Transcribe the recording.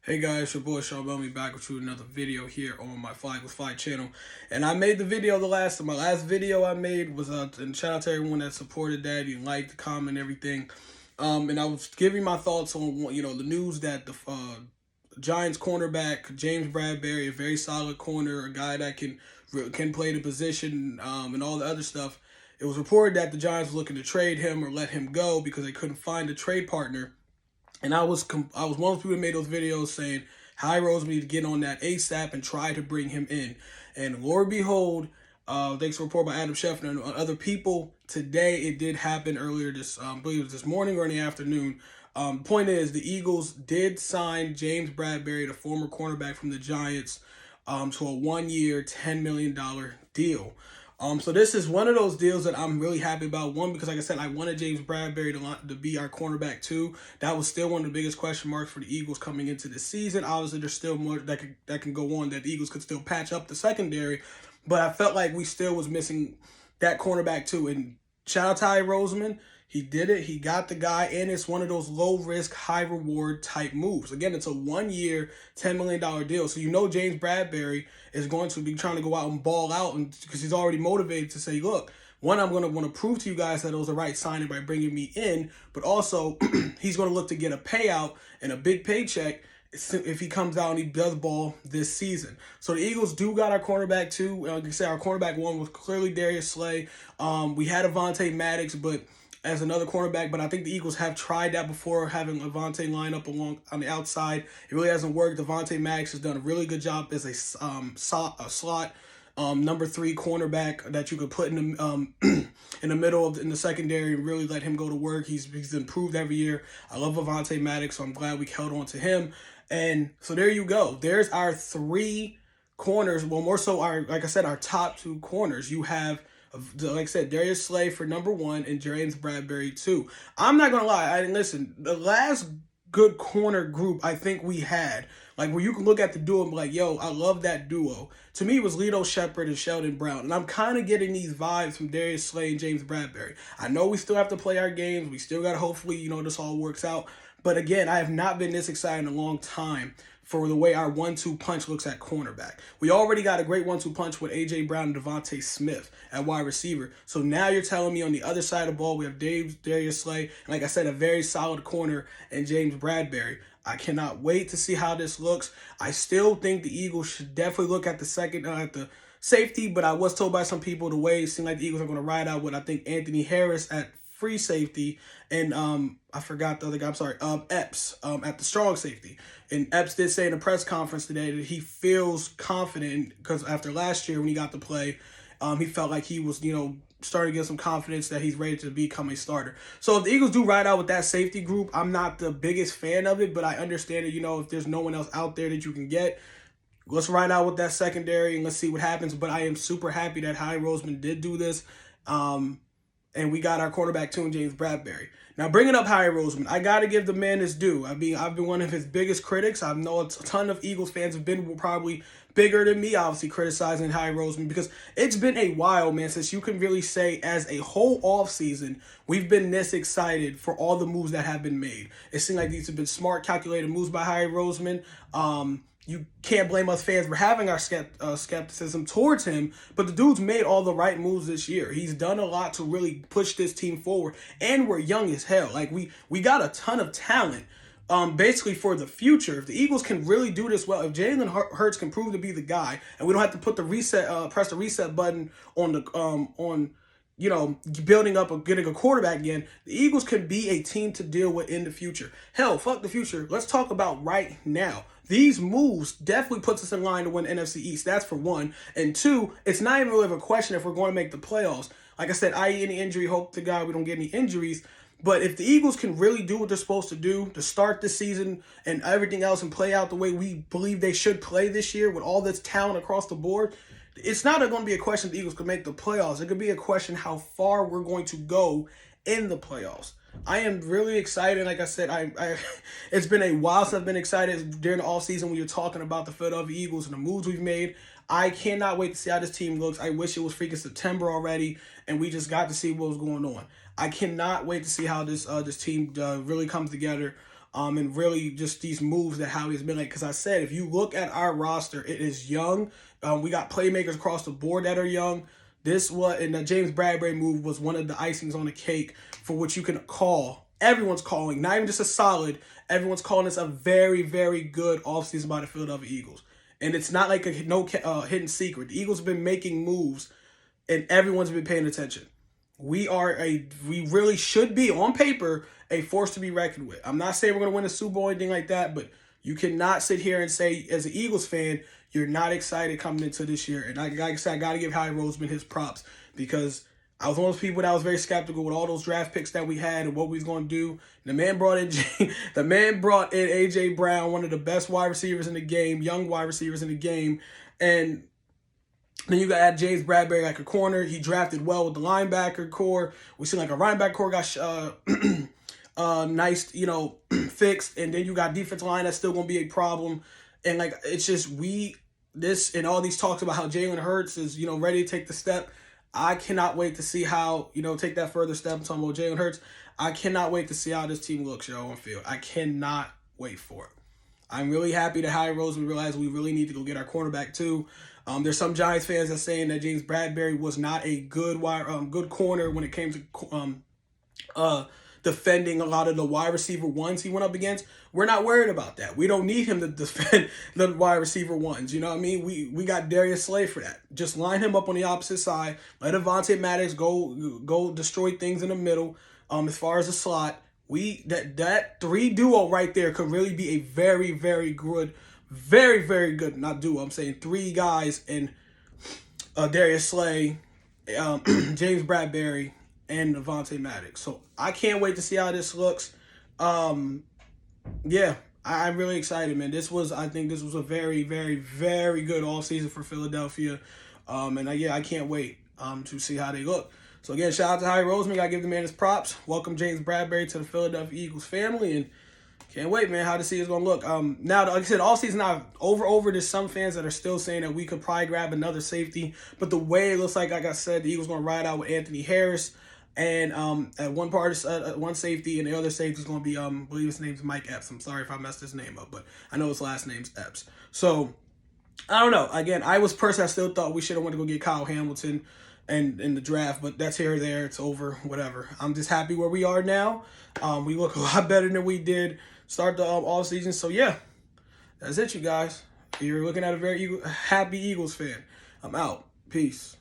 Hey guys, your boy Sean Bellamy back with you with another video here on my Flag with Fly channel. And I made the video my last video I made was, and shout out to everyone that supported that, you liked, comment, everything. And I was giving my thoughts on, the news that the Giants cornerback, James Bradberry, a very solid corner, a guy that can play the position, and all the other stuff. It was reported that the Giants were looking to trade him or let him go because they couldn't find a trade partner. And I was one of those people that made those videos saying Howie Roseman need to get on that ASAP and try to bring him in. And Lord behold, thanks to a report by Adam Schefter and other people, today it did happen earlier I believe it was this morning or in the afternoon. Point is, the Eagles did sign James Bradberry, the former cornerback from the Giants, to a 1-year, $10 million deal. So this is one of those deals that I'm really happy about. One, because like I said, I wanted James Bradberry to be our cornerback too. That was still one of the biggest question marks for the Eagles coming into the season. Obviously, there's still more that can go on, that the Eagles could still patch up the secondary. But I felt like we still was missing that cornerback too. And shout out to Howie Roseman. He did it. He got the guy, and it's one of those low-risk, high-reward type moves. Again, it's a 1-year, $10 million deal. So you know James Bradberry is going to be trying to go out and ball out, and because he's already motivated to say, look, one, I'm going to want to prove to you guys that it was the right signing by bringing me in, but also he's going to look to get a payout and a big paycheck if he comes out and he does ball this season. So the Eagles do got our cornerback too. Like I said, our cornerback one was clearly Darius Slay. We had Avonte Maddox, but as another cornerback, but I think the Eagles have tried that before, having Avonte line up along on the outside. It really hasn't worked. Avonte Maddox has done a really good job as a slot number 3 cornerback that you could put in the in the middle in the secondary and really let him go to work. He's improved every year. I love Avonte Maddox, so I'm glad we held on to him. And so there you go. There's our 3 corners. Well, more so like I said, our top 2 corners. You have, like I said, Darius Slay for number 1 and James Bradberry 2. I'm not gonna lie. Listen, the last good corner group I think we had, like where you can look at the duo and be like, yo, I love that duo. To me, it was Lito Shepherd and Sheldon Brown. And I'm kind of getting these vibes from Darius Slay and James Bradberry. I know we still have to play our games. We still got to hopefully, this all works out. But again, I have not been this excited in a long time for the way our 1-2 punch looks at cornerback. We already got a great 1-2 punch with A.J. Brown and Devontae Smith at wide receiver. So now you're telling me on the other side of the ball, we have Darius Slay, and like I said, a very solid corner, and James Bradberry. I cannot wait to see how this looks. I still think the Eagles should definitely look at the safety, but I was told by some people the way it seemed like the Eagles are going to ride out with, I think, Anthony Harris at free safety, and I forgot the other guy, I'm sorry, Epps at the strong safety. And Epps did say in a press conference today that he feels confident because after last year when he got to play, he felt like he was, starting to get some confidence that he's ready to become a starter. So if the Eagles do ride out with that safety group, I'm not the biggest fan of it, but I understand it, if there's no one else out there that you can get, let's ride out with that secondary and let's see what happens. But I am super happy that Howie Roseman did do this. And we got our quarterback too, James Bradberry. Now, bringing up Howie Roseman, I got to give the man his due. I've been one of his biggest critics. I know a ton of Eagles fans have been probably bigger than me, obviously, criticizing Howie Roseman because it's been a while, man, since you can really say as a whole offseason, we've been this excited for all the moves that have been made. It seemed like these have been smart, calculated moves by Howie Roseman. You can't blame us fans for having our skepticism towards him, but the dude's made all the right moves this year. He's done a lot to really push this team forward, and we're young as hell. Like, we got a ton of talent, basically for the future. If the Eagles can really do this well, if Jalen Hurts can prove to be the guy, and we don't have to put press the reset button on building up or getting a quarterback again, the Eagles can be a team to deal with in the future. Hell, fuck the future. Let's talk about right now. These moves definitely puts us in line to win NFC East. That's for one. And 2, it's not even really a question if we're going to make the playoffs. Like I said, i.e. any injury, hope to God we don't get any injuries. But if the Eagles can really do what they're supposed to do to start this season and everything else and play out the way we believe they should play this year with all this talent across the board, it's not going to be a question if the Eagles could make the playoffs. It could be a question how far we're going to go in the playoffs. I am really excited. Like I said, it's been a while since I've been excited during the offseason when you're talking about the Philadelphia Eagles and the moves we've made. I cannot wait to see how this team looks. I wish it was freaking September already and we just got to see what was going on. I cannot wait to see how this team really comes together. and really just these moves that Howie's been like. Because I said, if you look at our roster, it is young. We got playmakers across the board that are young. And the James Bradberry move was one of the icings on the cake for what you can call. Everyone's calling, not even just a solid. Everyone's calling this a very, very good offseason by the Philadelphia Eagles. And it's not like a hidden secret. The Eagles have been making moves, and everyone's been paying attention. We really should be, on paper, a force to be reckoned with. I'm not saying we're going to win a Super Bowl or anything like that, but you cannot sit here and say, as an Eagles fan, you're not excited coming into this year. And like I said, I got to give Howie Roseman his props, because I was one of those people that was very skeptical with all those draft picks that we had and what we was going to do. The man brought in A.J. Brown, one of the best wide receivers in the game, young wide receivers in the game. And then you got James Bradberry like a corner. He drafted well with the linebacker core. We see like a linebacker core got nice, fixed. And then you got defensive line that's still going to be a problem. And like, it's just and all these talks about how Jalen Hurts is, ready to take the step. I cannot wait to see how, take that further step. I'm talking about Jalen Hurts. I cannot wait to see how this team looks, on field. I cannot wait for it. I'm really happy that Howie Roseman realized we really need to go get our cornerback too. There's some Giants fans that are saying that James Bradberry was not a good corner when it came to defending a lot of the wide receiver ones he went up against. We're not worried about that. We don't need him to defend the wide receiver ones. You know what I mean? We got Darius Slay for that. Just line him up on the opposite side. Let Avonte Maddox go destroy things in the middle. As far as the slot, that three duo right there could really be a very, very good, very, very good, not duo, I'm saying three guys in Darius Slay, James Bradberry, and Avonte Maddox. So I can't wait to see how this looks. Yeah, I'm really excited, man. I think this was a very, very, very good offseason for Philadelphia. I can't wait to see how they look. So again, shout out to Howie Roseman. Gotta give the man his props. Welcome James Bradberry to the Philadelphia Eagles family, and can't wait, man, how to see it's gonna look. Now, like I said, all season now over. There's some fans that are still saying that we could probably grab another safety, but the way it looks like I said, the Eagles gonna ride out with Anthony Harris, and at one safety, and the other safety is gonna be I believe his name's Mike Epps. I'm sorry if I messed his name up, but I know his last name's Epps. So I don't know. Again, I still thought we should have went to go get Kyle Hamilton and in the draft, but that's here or there. It's over, whatever. I'm just happy where we are now. We look a lot better than we did start the off season. So yeah, that's it, you guys. You're looking at a very happy Eagles fan. I'm out. Peace.